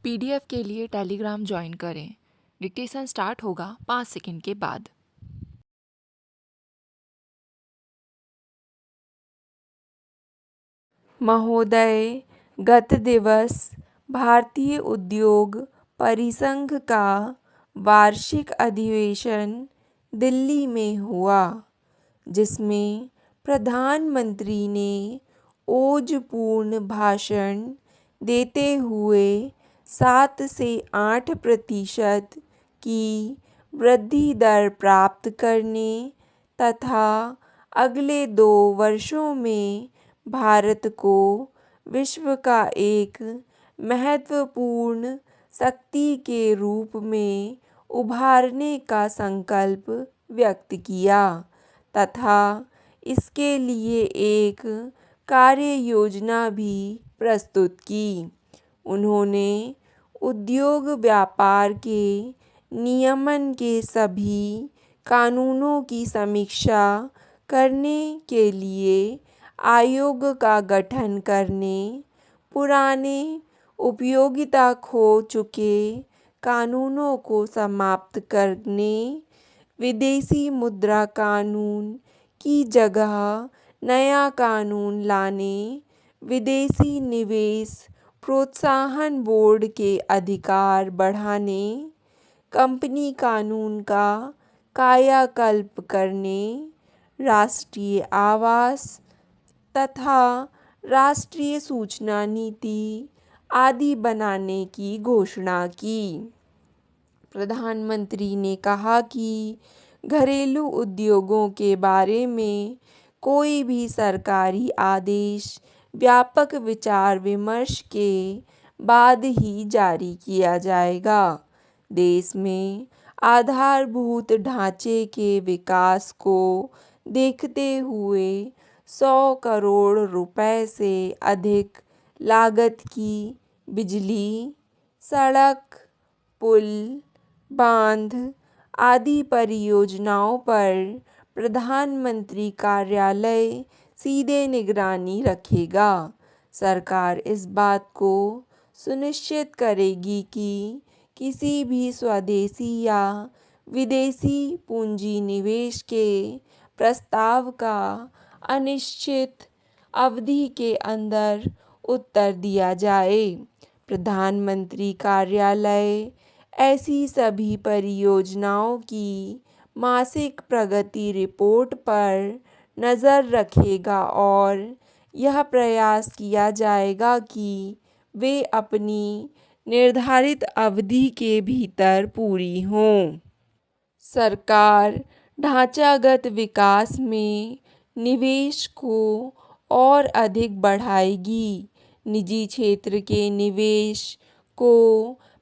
PDF के लिए Telegram join करें। डिक्टेशन स्टार्ट होगा 5 सेकंड के बाद। महोदय, गत दिवस भारतीय उद्योग परिसंघ का वार्षिक अधिवेशन दिल्ली में हुआ, जिसमें प्रधानमंत्री ने ओजपूर्ण भाषण देते हुए 7 से 8% की वृद्धि दर प्राप्त करने तथा अगले 2 वर्षों में भारत को विश्व का एक महत्वपूर्ण शक्ति के रूप में उभारने का संकल्प व्यक्त किया तथा इसके लिए एक कार्य योजना भी प्रस्तुत की। उन्होंने उद्योग व्यापार के नियमन के सभी कानूनों की समीक्षा करने के लिए आयोग का गठन करने, पुराने उपयोगिता खो चुके कानूनों को समाप्त करने, विदेशी मुद्रा कानून की जगह नया कानून लाने, विदेशी निवेश प्रोत्साहन बोर्ड के अधिकार बढ़ाने, कंपनी कानून का कायाकल्प करने, राष्ट्रीय आवास तथा राष्ट्रीय सूचना नीति आदि बनाने की घोषणा की। प्रधानमंत्री ने कहा कि घरेलू उद्योगों के बारे में कोई भी सरकारी आदेश व्यापक विचार विमर्श के बाद ही जारी किया जाएगा। देश में आधारभूत ढांचे के विकास को देखते हुए 100 करोड़ रुपए से अधिक लागत की बिजली, सड़क, पुल, बांध आदि परियोजनाओं पर प्रधानमंत्री कार्यालय सीधे निगरानी रखेगा। सरकार इस बात को सुनिश्चित करेगी कि किसी भी स्वदेशी या विदेशी पूंजी निवेश के प्रस्ताव का अनिश्चित अवधि के अंदर उत्तर दिया जाए। प्रधानमंत्री कार्यालय ऐसी सभी परियोजनाओं की मासिक प्रगति रिपोर्ट पर नज़र रखेगा और यह प्रयास किया जाएगा कि वे अपनी निर्धारित अवधि के भीतर पूरी हों। सरकार ढांचागत विकास में निवेश को और अधिक बढ़ाएगी। निजी क्षेत्र के निवेश को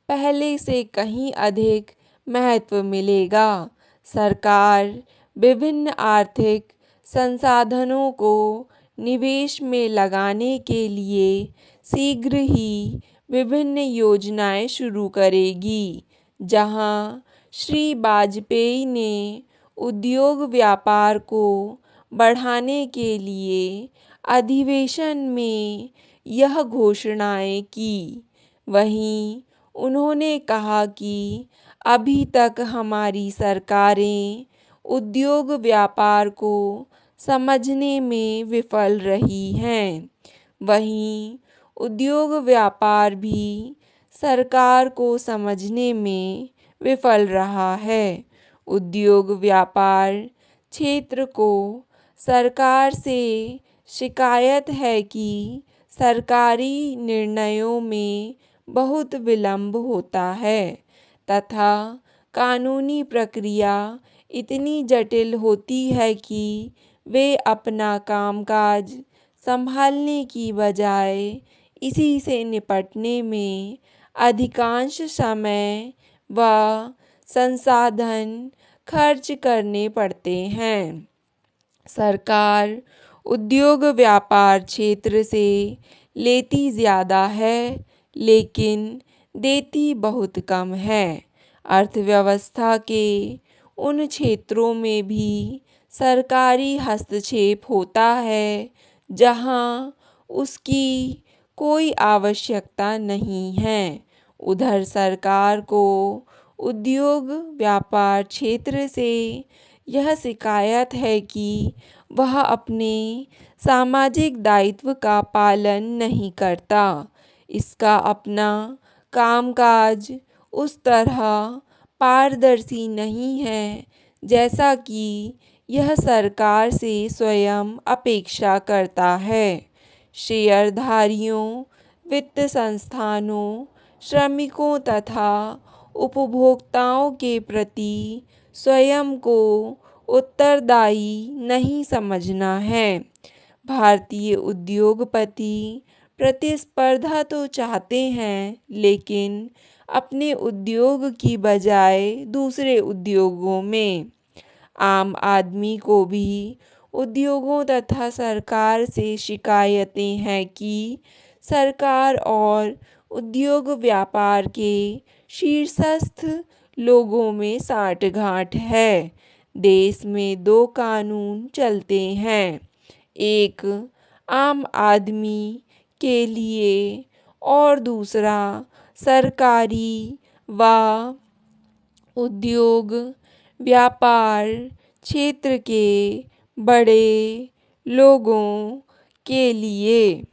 पहले से कहीं अधिक महत्व मिलेगा। सरकार विभिन्न आर्थिक संसाधनों को निवेश में लगाने के लिए शीघ्र ही विभिन्न योजनाएं शुरू करेगी। जहां श्री वाजपेयी ने उद्योग व्यापार को बढ़ाने के लिए अधिवेशन में यह घोषणाएं की, वहीं उन्होंने कहा कि अभी तक हमारी सरकारें उद्योग व्यापार को समझने में विफल रही हैं। वहीं उद्योग व्यापार भी सरकार को समझने में विफल रहा है। उद्योग व्यापार क्षेत्र को सरकार से शिकायत है कि सरकारी निर्णयों में बहुत विलंब होता है तथा कानूनी प्रक्रिया इतनी जटिल होती है कि वे अपना कामकाज संभालने की बजाय इसी से निपटने में अधिकांश समय व संसाधन खर्च करने पड़ते हैं। सरकार उद्योग व्यापार क्षेत्र से लेती ज़्यादा है लेकिन देती बहुत कम है। अर्थव्यवस्था के उन क्षेत्रों में भी सरकारी हस्तक्षेप होता है जहां उसकी कोई आवश्यकता नहीं है। उधर सरकार को उद्योग व्यापार क्षेत्र से यह शिकायत है कि वह अपने सामाजिक दायित्व का पालन नहीं करता। इसका अपना कामकाज उस तरह पारदर्शी नहीं है जैसा कि यह सरकार से स्वयं अपेक्षा करता है। शेयरधारियों, वित्त संस्थानों, श्रमिकों तथा उपभोक्ताओं के प्रति स्वयं को उत्तरदायी नहीं समझना है। भारतीय उद्योगपति प्रतिस्पर्धा तो चाहते हैं, लेकिन अपने उद्योग की बजाय दूसरे उद्योगों में। आम आदमी को भी उद्योगों तथा सरकार से शिकायतें हैं कि सरकार और उद्योग व्यापार के शीर्षस्थ लोगों में साठगांठ है। देश में दो कानून चलते हैं, एक आम आदमी के लिए और दूसरा सरकारी व उद्योग व्यापार क्षेत्र के बड़े लोगों के लिए।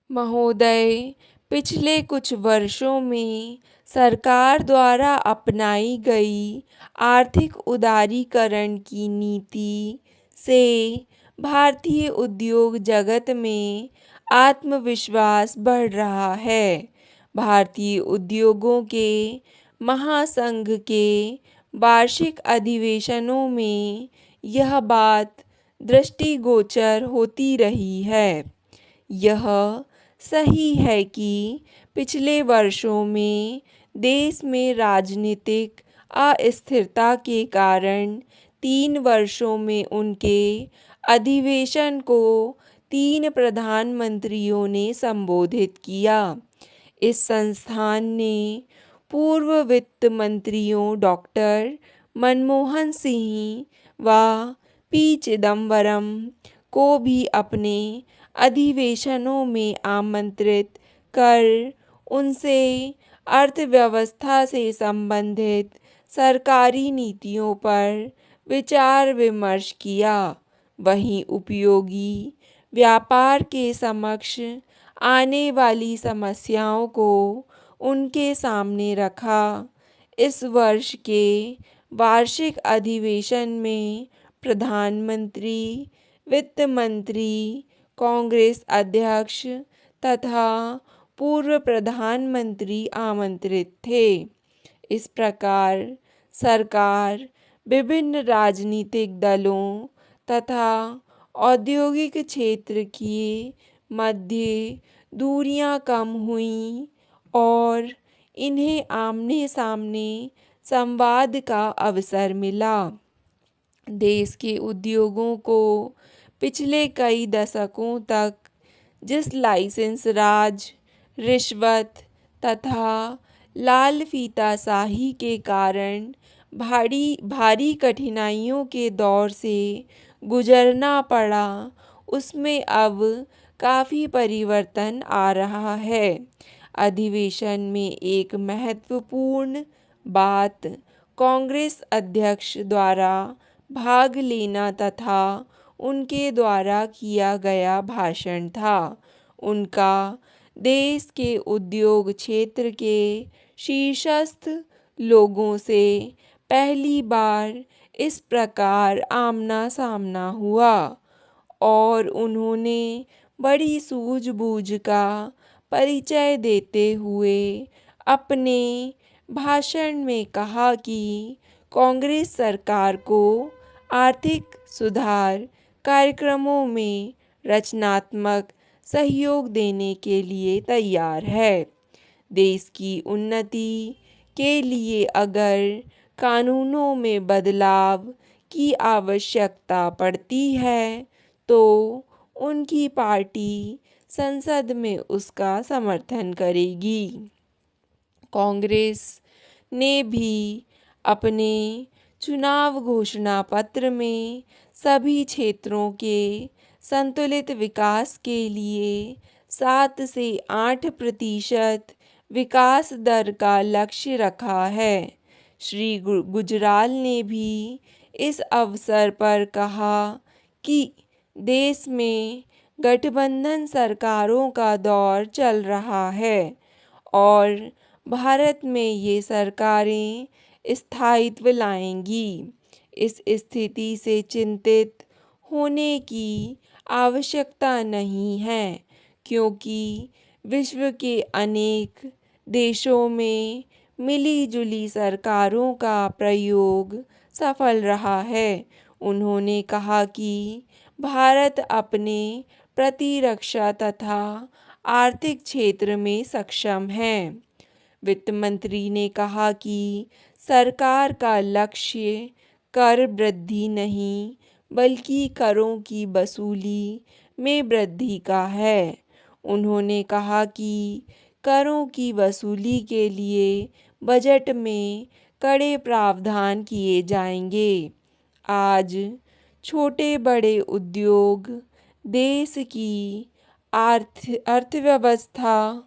महोदय, पिछले कुछ वर्षों में सरकार द्वारा अपनाई गई आर्थिक उदारीकरण की नीति से भारतीय उद्योग जगत में आत्मविश्वास बढ़ रहा है। भारतीय उद्योगों के महासंघ के वार्षिक अधिवेशनों में यह बात दृष्टिगोचर होती रही है। यह सही है कि पिछले वर्षों में देश में राजनीतिक अस्थिरता के कारण 3 वर्षों में उनके अधिवेशन को 3 प्रधानमंत्रियों ने संबोधित किया। इस संस्थान ने पूर्व वित्त मंत्रियों डॉक्टर मनमोहन सिंह व पी चिदम्बरम को भी अपने अधिवेशनों में आमंत्रित कर उनसे अर्थव्यवस्था से संबंधित सरकारी नीतियों पर विचार विमर्श किया। वहीं उपयोगी व्यापार के समक्ष आने वाली समस्याओं को उनके सामने रखा। इस वर्ष के वार्षिक अधिवेशन में प्रधानमंत्री, वित्त मंत्री, कांग्रेस अध्यक्ष तथा पूर्व प्रधानमंत्री आमंत्रित थे। इस प्रकार सरकार विभिन्न राजनीतिक दलों तथा औद्योगिक क्षेत्र की मध्य दूरियां कम हुईं और इन्हें आमने सामने संवाद का अवसर मिला। देश के उद्योगों को पिछले कई दशकों तक जिस लाइसेंस राज, रिश्वत तथा लाल फीताशाही के कारण भारी कठिनाइयों के दौर से गुजरना पड़ा, उसमें अब काफ़ी परिवर्तन आ रहा है। अधिवेशन में एक महत्वपूर्ण बात कांग्रेस अध्यक्ष द्वारा भाग लेना तथा उनके द्वारा किया गया भाषण था। उनका देश के उद्योग क्षेत्र के शीर्षस्थ लोगों से पहली बार इस प्रकार आमना सामना हुआ और उन्होंने बड़ी सूझबूझ का परिचय देते हुए अपने भाषण में कहा कि कांग्रेस सरकार को आर्थिक सुधार कार्यक्रमों में रचनात्मक सहयोग देने के लिए तैयार है। देश की उन्नति के लिए अगर कानूनों में बदलाव की आवश्यकता पड़ती है, तो उनकी पार्टी संसद में उसका समर्थन करेगी। कांग्रेस ने भी अपने चुनाव घोषणा पत्र में सभी क्षेत्रों के संतुलित विकास के लिए 7 से 8% विकास दर का लक्ष्य रखा है। श्री गुजराल ने भी इस अवसर पर कहा कि देश में गठबंधन सरकारों का दौर चल रहा है और भारत में ये सरकारें स्थायित्व लाएंगी। इस स्थिति से चिंतित होने की आवश्यकता नहीं है, क्योंकि विश्व के अनेक देशों में मिली-जुली सरकारों का प्रयोग सफल रहा है। उन्होंने कहा कि भारत अपने प्रतिरक्षा तथा आर्थिक क्षेत्र में सक्षम है। वित्त मंत्री ने कहा कि सरकार का लक्ष्य कर वृद्धि नहीं, बल्कि करों की वसूली में वृद्धि का है। उन्होंने कहा कि करों की वसूली के लिए बजट में कड़े प्रावधान किए जाएंगे। आज छोटे बड़े उद्योग देश की अर्थव्यवस्था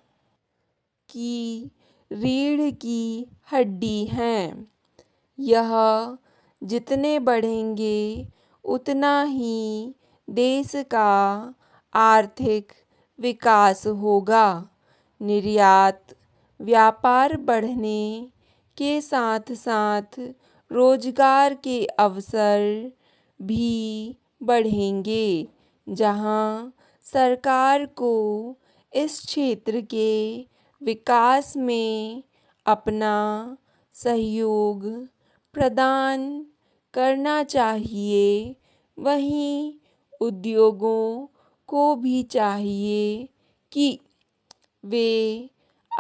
की रीढ़ की हड्डी हैं। यह जितने बढ़ेंगे उतना ही देश का आर्थिक विकास होगा। निर्यात व्यापार बढ़ने के साथ साथ रोजगार के अवसर भी बढ़ेंगे, जहां सरकार को इस क्षेत्र के विकास में अपना सहयोग प्रदान करना चाहिए। वहीं उद्योगों को भी चाहिए कि वे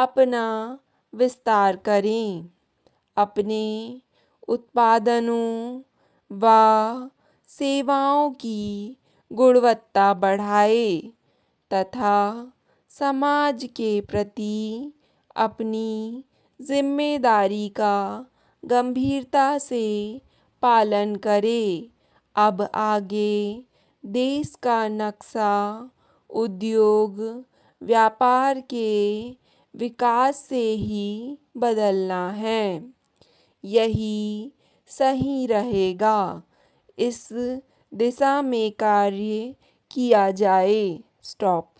अपना विस्तार करें, अपने उत्पादनों व सेवाओं की गुणवत्ता बढ़ाएं तथा समाज के प्रति अपनी जिम्मेदारी का गंभीरता से पालन करें। अब आगे देश का नक्शा उद्योग व्यापार के विकास से ही बदलना है। यही सही रहेगा। इस दिशा में कार्य किया जाए। स्टॉप।